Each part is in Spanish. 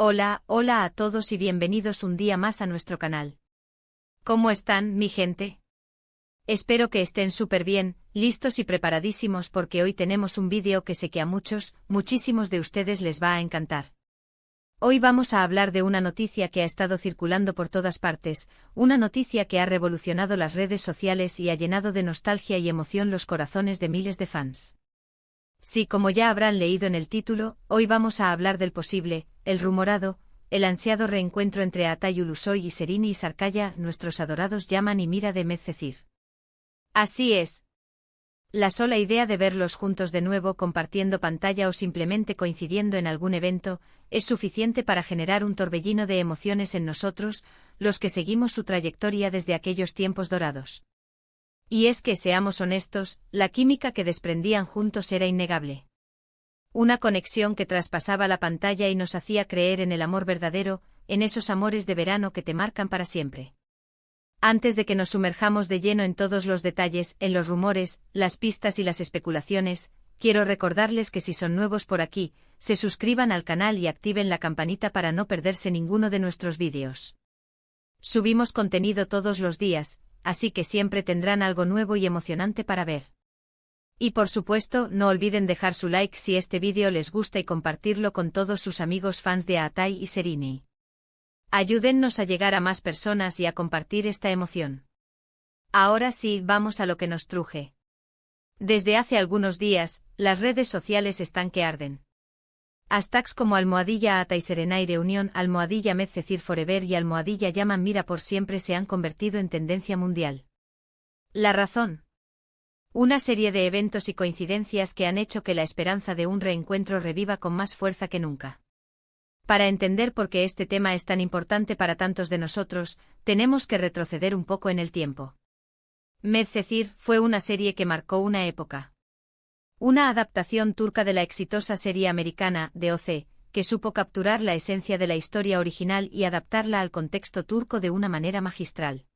Hola, hola a todos y bienvenidos un día más a nuestro canal. ¿Cómo están, mi gente? Espero que estén súper bien, listos y preparadísimos porque hoy tenemos un vídeo que sé que a muchísimos de ustedes les va a encantar. Hoy vamos a hablar de una noticia que ha estado circulando por todas partes, una noticia que ha revolucionado las redes sociales y ha llenado de nostalgia y emoción los corazones de miles de fans. Sí, como ya habrán leído en el título, hoy vamos a hablar del posible, el rumorado, el ansiado reencuentro entre Atay Ulusoy y Serrini y Sarkaya, nuestros adorados Yaman y Mira de Medcezir. Así es. La sola idea de verlos juntos de nuevo compartiendo pantalla o simplemente coincidiendo en algún evento, es suficiente para generar un torbellino de emociones en nosotros, los que seguimos su trayectoria desde aquellos tiempos dorados. Y es que, seamos honestos, la química que desprendían juntos era innegable. Una conexión que traspasaba la pantalla y nos hacía creer en el amor verdadero, en esos amores de verano que te marcan para siempre. Antes de que nos sumerjamos de lleno en todos los detalles, en los rumores, las pistas y las especulaciones, quiero recordarles que si son nuevos por aquí, se suscriban al canal y activen la campanita para no perderse ninguno de nuestros vídeos. Subimos contenido todos los días, así que siempre tendrán algo nuevo y emocionante para ver. Y por supuesto, no olviden dejar su like si este vídeo les gusta y compartirlo con todos sus amigos fans de Atay y Serrini. Ayúdennos a llegar a más personas y a compartir esta emoción. Ahora sí, vamos a lo que nos truje. Desde hace algunos días, las redes sociales están que arden. Hashtags como @Atay Serenaire Unión, @Medcezir Forever y @Yaman Mira por siempre se han convertido en tendencia mundial. La razón. Una serie de eventos y coincidencias que han hecho que la esperanza de un reencuentro reviva con más fuerza que nunca. Para entender por qué este tema es tan importante para tantos de nosotros, tenemos que retroceder un poco en el tiempo. Medcezir fue una serie que marcó una época. Una adaptación turca de la exitosa serie americana, de OC, que supo capturar la esencia de la historia original y adaptarla al contexto turco de una manera magistral.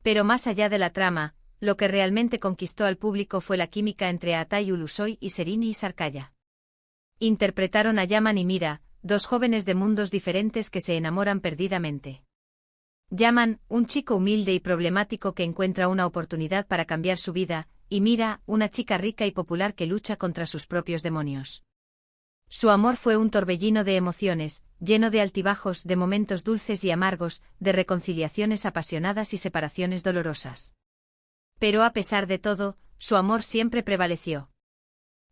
Pero más allá de la trama, lo que realmente conquistó al público fue la química entre Atay Ulusoy y Serrini y Sarkaya. Interpretaron a Yaman y Mira, dos jóvenes de mundos diferentes que se enamoran perdidamente. Yaman, un chico humilde y problemático que encuentra una oportunidad para cambiar su vida, y Mira, una chica rica y popular que lucha contra sus propios demonios. Su amor fue un torbellino de emociones, lleno de altibajos, de momentos dulces y amargos, de reconciliaciones apasionadas y separaciones dolorosas. Pero a pesar de todo, su amor siempre prevaleció.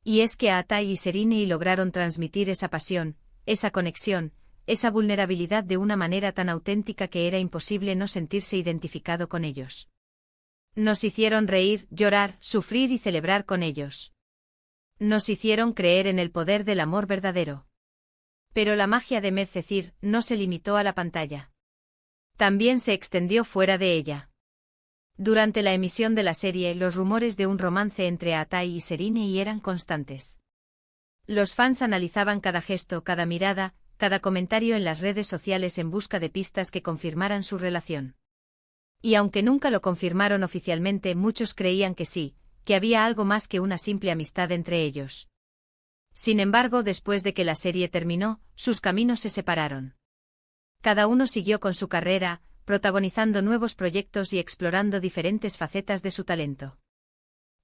Y es que Atay y Serrini lograron transmitir esa pasión, esa conexión, esa vulnerabilidad de una manera tan auténtica que era imposible no sentirse identificado con ellos. Nos hicieron reír, llorar, sufrir y celebrar con ellos. Nos hicieron creer en el poder del amor verdadero. Pero la magia de Medcezir no se limitó a la pantalla. También se extendió fuera de ella. Durante la emisión de la serie, los rumores de un romance entre Atay y Serrini eran constantes. Los fans analizaban cada gesto, cada mirada, cada comentario en las redes sociales en busca de pistas que confirmaran su relación. Y aunque nunca lo confirmaron oficialmente, muchos creían que sí, que había algo más que una simple amistad entre ellos. Sin embargo, después de que la serie terminó, sus caminos se separaron. Cada uno siguió con su carrera, protagonizando nuevos proyectos y explorando diferentes facetas de su talento.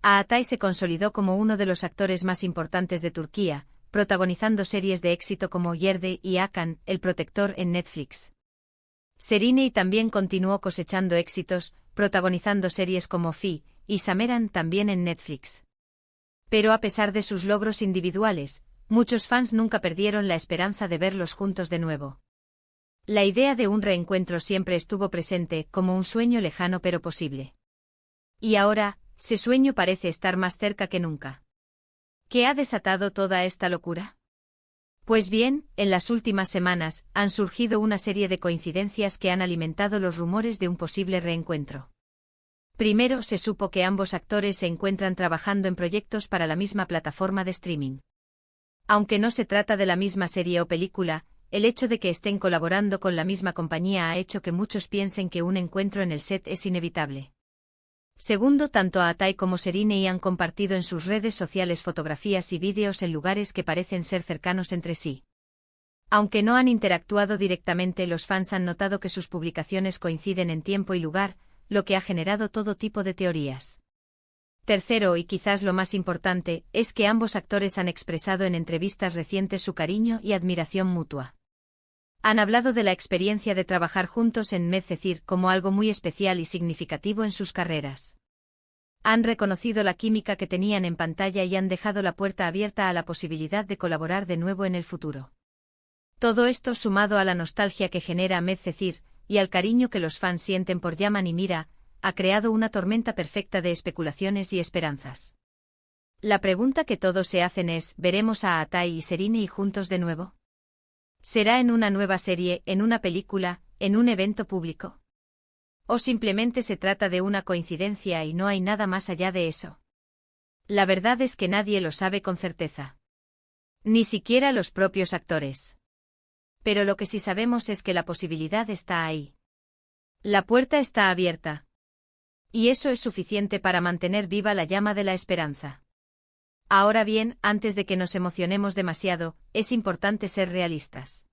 Atay se consolidó como uno de los actores más importantes de Turquía, protagonizando series de éxito como Yerde y Hakan, El Protector en Netflix. Serrini también continuó cosechando éxitos, protagonizando series como Fi y Sameran también en Netflix. Pero a pesar de sus logros individuales, muchos fans nunca perdieron la esperanza de verlos juntos de nuevo. La idea de un reencuentro siempre estuvo presente, como un sueño lejano pero posible. Y ahora, ese sueño parece estar más cerca que nunca. ¿Qué ha desatado toda esta locura? Pues bien, en las últimas semanas, han surgido una serie de coincidencias que han alimentado los rumores de un posible reencuentro. Primero se supo que ambos actores se encuentran trabajando en proyectos para la misma plataforma de streaming. Aunque no se trata de la misma serie o película, el hecho de que estén colaborando con la misma compañía ha hecho que muchos piensen que un encuentro en el set es inevitable. Segundo, tanto Atay como Serrini han compartido en sus redes sociales fotografías y vídeos en lugares que parecen ser cercanos entre sí. Aunque no han interactuado directamente, los fans han notado que sus publicaciones coinciden en tiempo y lugar, lo que ha generado todo tipo de teorías. Tercero, y quizás lo más importante, es que ambos actores han expresado en entrevistas recientes su cariño y admiración mutua. Han hablado de la experiencia de trabajar juntos en Medcezir como algo muy especial y significativo en sus carreras. Han reconocido la química que tenían en pantalla y han dejado la puerta abierta a la posibilidad de colaborar de nuevo en el futuro. Todo esto, sumado a la nostalgia que genera Medcezir, y al cariño que los fans sienten por Yaman y Mira, ha creado una tormenta perfecta de especulaciones y esperanzas. La pregunta que todos se hacen es: ¿veremos a Atay y Serrini juntos de nuevo? ¿Será en una nueva serie, en una película, en un evento público? ¿O simplemente se trata de una coincidencia y no hay nada más allá de eso? La verdad es que nadie lo sabe con certeza. Ni siquiera los propios actores. Pero lo que sí sabemos es que la posibilidad está ahí. La puerta está abierta. Y eso es suficiente para mantener viva la llama de la esperanza. Ahora bien, antes de que nos emocionemos demasiado, es importante ser realistas.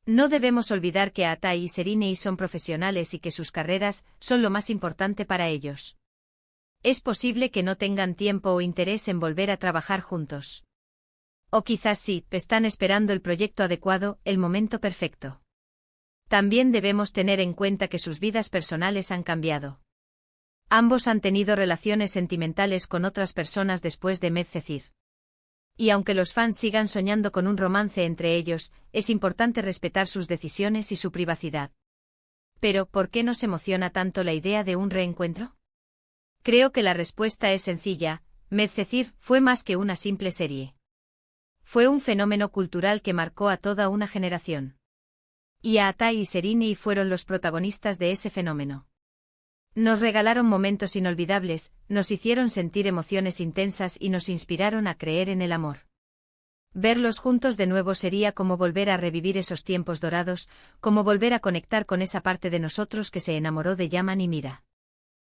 No debemos olvidar que Atay y Serrini son profesionales y que sus carreras son lo más importante para ellos. Es posible que no tengan tiempo o interés en volver a trabajar juntos. O quizás sí, están esperando el proyecto adecuado, el momento perfecto. También debemos tener en cuenta que sus vidas personales han cambiado. Ambos han tenido relaciones sentimentales con otras personas después de Medcezir. Y aunque los fans sigan soñando con un romance entre ellos, es importante respetar sus decisiones y su privacidad. Pero, ¿por qué nos emociona tanto la idea de un reencuentro? Creo que la respuesta es sencilla: Medcezir fue más que una simple serie. Fue un fenómeno cultural que marcó a toda una generación. Y Atay y Serrini fueron los protagonistas de ese fenómeno. Nos regalaron momentos inolvidables, nos hicieron sentir emociones intensas y nos inspiraron a creer en el amor. Verlos juntos de nuevo sería como volver a revivir esos tiempos dorados, como volver a conectar con esa parte de nosotros que se enamoró de Yaman y Mira.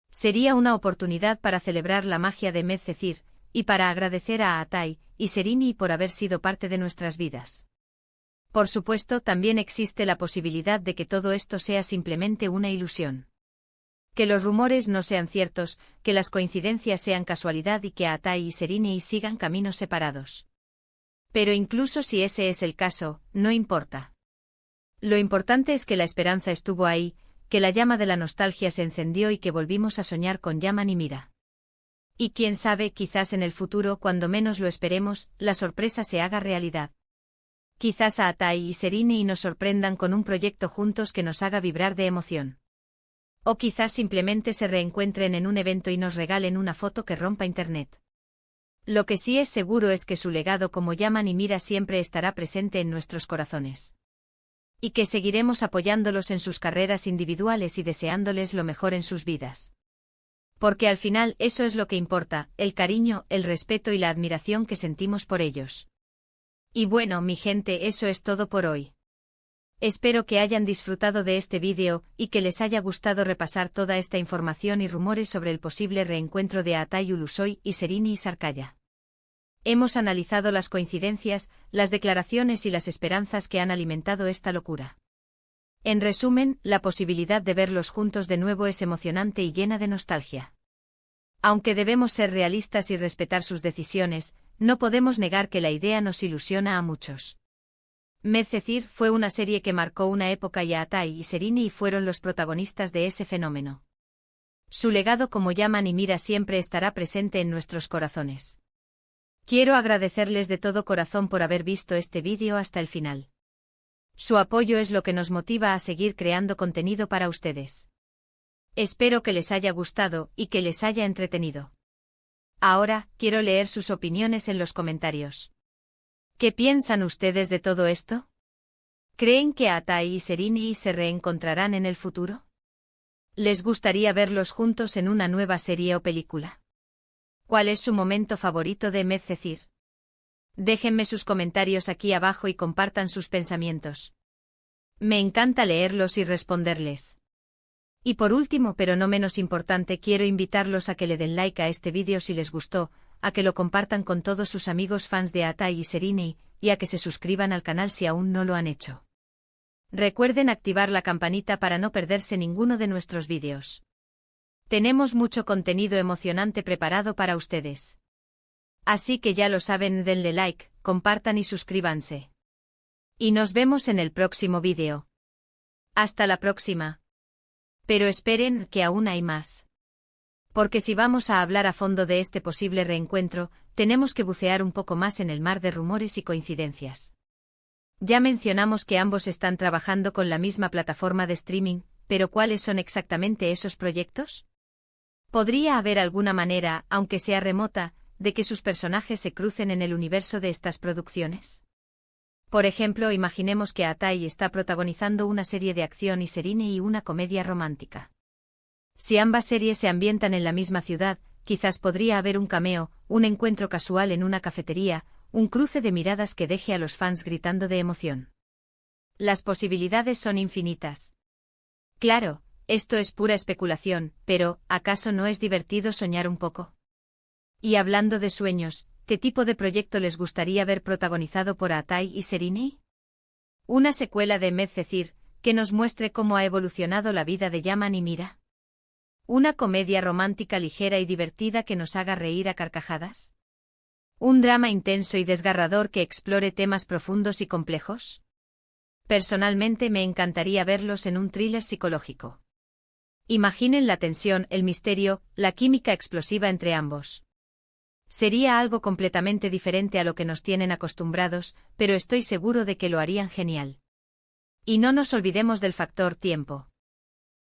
Sería una oportunidad para celebrar la magia de Medcezir, y para agradecer a Atay y Serrini por haber sido parte de nuestras vidas. Por supuesto, también existe la posibilidad de que todo esto sea simplemente una ilusión. Que los rumores no sean ciertos, que las coincidencias sean casualidad y que Atay y Serrini sigan caminos separados. Pero incluso si ese es el caso, no importa. Lo importante es que la esperanza estuvo ahí, que la llama de la nostalgia se encendió y que volvimos a soñar con Yaman y Mira. Y quién sabe, quizás en el futuro, cuando menos lo esperemos, la sorpresa se haga realidad. Quizás Atay y Serrini nos sorprendan con un proyecto juntos que nos haga vibrar de emoción. O quizás simplemente se reencuentren en un evento y nos regalen una foto que rompa internet. Lo que sí es seguro es que su legado como Yaman y Mira siempre estará presente en nuestros corazones. Y que seguiremos apoyándolos en sus carreras individuales y deseándoles lo mejor en sus vidas. Porque al final eso es lo que importa, el cariño, el respeto y la admiración que sentimos por ellos. Y bueno, mi gente, eso es todo por hoy. Espero que hayan disfrutado de este vídeo y que les haya gustado repasar toda esta información y rumores sobre el posible reencuentro de Atay Ulusoy y Serrini Sarkaya. Hemos analizado las coincidencias, las declaraciones y las esperanzas que han alimentado esta locura. En resumen, la posibilidad de verlos juntos de nuevo es emocionante y llena de nostalgia. Aunque debemos ser realistas y respetar sus decisiones, no podemos negar que la idea nos ilusiona a muchos. Medcezir fue una serie que marcó una época y Atay y Serrini fueron los protagonistas de ese fenómeno. Su legado como Yaman y Mira siempre estará presente en nuestros corazones. Quiero agradecerles de todo corazón por haber visto este vídeo hasta el final. Su apoyo es lo que nos motiva a seguir creando contenido para ustedes. Espero que les haya gustado y que les haya entretenido. Ahora, quiero leer sus opiniones en los comentarios. ¿Qué piensan ustedes de todo esto? ¿Creen que Atay y Serrini se reencontrarán en el futuro? ¿Les gustaría verlos juntos en una nueva serie o película? ¿Cuál es su momento favorito de Medcezir? Déjenme sus comentarios aquí abajo y compartan sus pensamientos. Me encanta leerlos y responderles. Y por último, pero no menos importante, quiero invitarlos a que le den like a este vídeo si les gustó, a que lo compartan con todos sus amigos fans de Atai y Sereni, y a que se suscriban al canal si aún no lo han hecho. Recuerden activar la campanita para no perderse ninguno de nuestros vídeos. Tenemos mucho contenido emocionante preparado para ustedes. Así que ya lo saben, denle like, compartan y suscríbanse. Y nos vemos en el próximo vídeo. Hasta la próxima. Pero esperen, que aún hay más. Porque si vamos a hablar a fondo de este posible reencuentro, tenemos que bucear un poco más en el mar de rumores y coincidencias. Ya mencionamos que ambos están trabajando con la misma plataforma de streaming, pero ¿cuáles son exactamente esos proyectos? ¿Podría haber alguna manera, aunque sea remota, de que sus personajes se crucen en el universo de estas producciones? Por ejemplo, imaginemos que Atai está protagonizando una serie de acción y Sereni una comedia romántica. Si ambas series se ambientan en la misma ciudad, quizás podría haber un cameo, un encuentro casual en una cafetería, un cruce de miradas que deje a los fans gritando de emoción. Las posibilidades son infinitas. Claro, esto es pura especulación, pero ¿acaso no es divertido soñar un poco? Y hablando de sueños, ¿qué tipo de proyecto les gustaría ver protagonizado por Atai y Sereni? ¿Una secuela de Medcezir, que nos muestre cómo ha evolucionado la vida de Yaman y Mira? ¿Una comedia romántica ligera y divertida que nos haga reír a carcajadas? ¿Un drama intenso y desgarrador que explore temas profundos y complejos? Personalmente me encantaría verlos en un thriller psicológico. Imaginen la tensión, el misterio, la química explosiva entre ambos. Sería algo completamente diferente a lo que nos tienen acostumbrados, pero estoy seguro de que lo harían genial. Y no nos olvidemos del factor tiempo.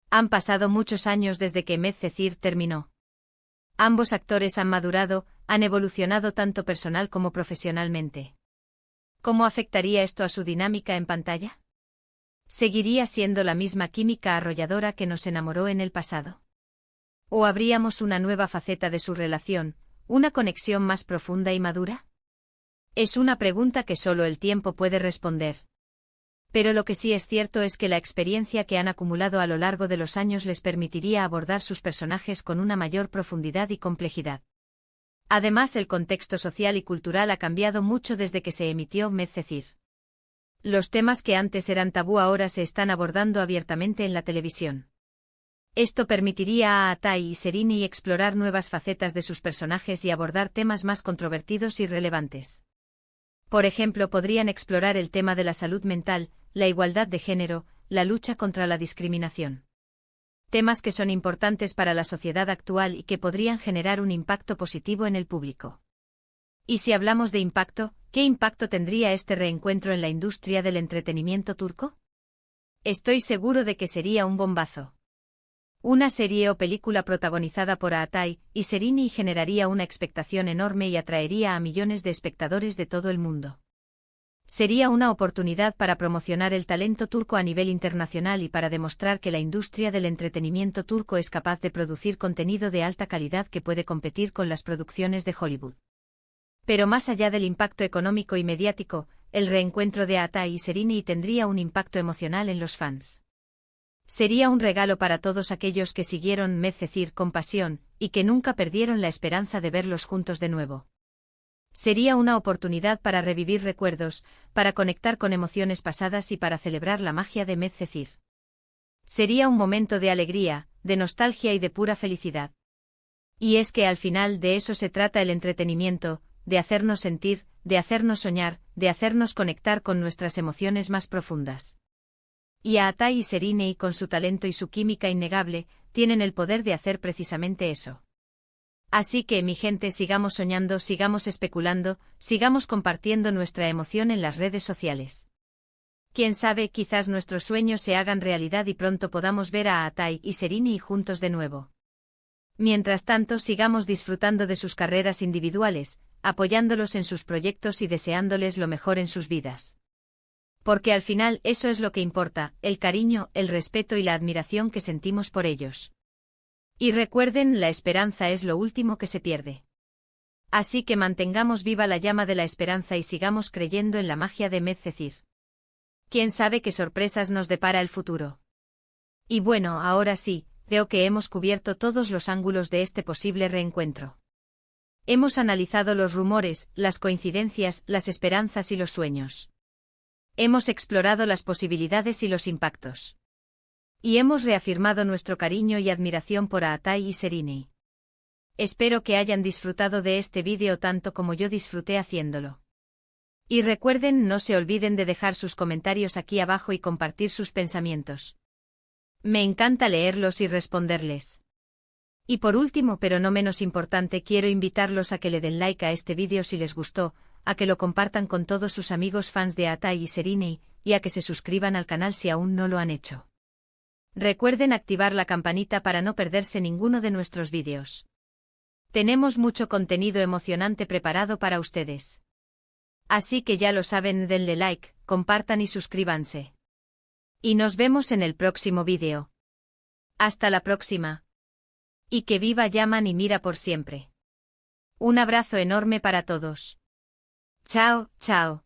Han pasado muchos años desde que Medcezir terminó. Ambos actores han madurado, han evolucionado tanto personal como profesionalmente. ¿Cómo afectaría esto a su dinámica en pantalla? ¿Seguiría siendo la misma química arrolladora que nos enamoró en el pasado? ¿O habríamos una nueva faceta de su relación, una conexión más profunda y madura? Es una pregunta que solo el tiempo puede responder. Pero lo que sí es cierto es que la experiencia que han acumulado a lo largo de los años les permitiría abordar sus personajes con una mayor profundidad y complejidad. Además, el contexto social y cultural ha cambiado mucho desde que se emitió Medcezir. Los temas que antes eran tabú ahora se están abordando abiertamente en la televisión. Esto permitiría a Atai y Sereni explorar nuevas facetas de sus personajes y abordar temas más controvertidos y relevantes. Por ejemplo, podrían explorar el tema de la salud mental, la igualdad de género, la lucha contra la discriminación. Temas que son importantes para la sociedad actual y que podrían generar un impacto positivo en el público. Y si hablamos de impacto, ¿qué impacto tendría este reencuentro en la industria del entretenimiento turco? Estoy seguro de que sería un bombazo. Una serie o película protagonizada por Atai y Sereni generaría una expectación enorme y atraería a millones de espectadores de todo el mundo. Sería una oportunidad para promocionar el talento turco a nivel internacional y para demostrar que la industria del entretenimiento turco es capaz de producir contenido de alta calidad que puede competir con las producciones de Hollywood. Pero más allá del impacto económico y mediático, el reencuentro de Atai y Sereni tendría un impacto emocional en los fans. Sería un regalo para todos aquellos que siguieron Medcezir con pasión y que nunca perdieron la esperanza de verlos juntos de nuevo. Sería una oportunidad para revivir recuerdos, para conectar con emociones pasadas y para celebrar la magia de Medcezir. Sería un momento de alegría, de nostalgia y de pura felicidad. Y es que al final de eso se trata el entretenimiento, de hacernos sentir, de hacernos soñar, de hacernos conectar con nuestras emociones más profundas. Y Atai y Sereni, con su talento y su química innegable, tienen el poder de hacer precisamente eso. Así que, mi gente, sigamos soñando, sigamos especulando, sigamos compartiendo nuestra emoción en las redes sociales. Quién sabe, quizás nuestros sueños se hagan realidad y pronto podamos ver a Atai y Sereni juntos de nuevo. Mientras tanto, sigamos disfrutando de sus carreras individuales, apoyándolos en sus proyectos y deseándoles lo mejor en sus vidas. Porque al final eso es lo que importa, el cariño, el respeto y la admiración que sentimos por ellos. Y recuerden, la esperanza es lo último que se pierde. Así que mantengamos viva la llama de la esperanza y sigamos creyendo en la magia de Medcezir. ¿Quién sabe qué sorpresas nos depara el futuro? Y bueno, ahora sí, creo que hemos cubierto todos los ángulos de este posible reencuentro. Hemos analizado los rumores, las coincidencias, las esperanzas y los sueños. Hemos explorado las posibilidades y los impactos. Y hemos reafirmado nuestro cariño y admiración por Aatai y Serinei. Espero que hayan disfrutado de este vídeo tanto como yo disfruté haciéndolo. Y recuerden, no se olviden de dejar sus comentarios aquí abajo y compartir sus pensamientos. Me encanta leerlos y responderles. Y por último, pero no menos importante, quiero invitarlos a que le den like a este vídeo si les gustó, a que lo compartan con todos sus amigos fans de Aatai y Serinei, y a que se suscriban al canal si aún no lo han hecho. Recuerden activar la campanita para no perderse ninguno de nuestros vídeos. Tenemos mucho contenido emocionante preparado para ustedes. Así que ya lo saben, denle like, compartan y suscríbanse. Y nos vemos en el próximo vídeo. Hasta la próxima. Y que viva Yaman y Mira por siempre. Un abrazo enorme para todos. Chao, chao.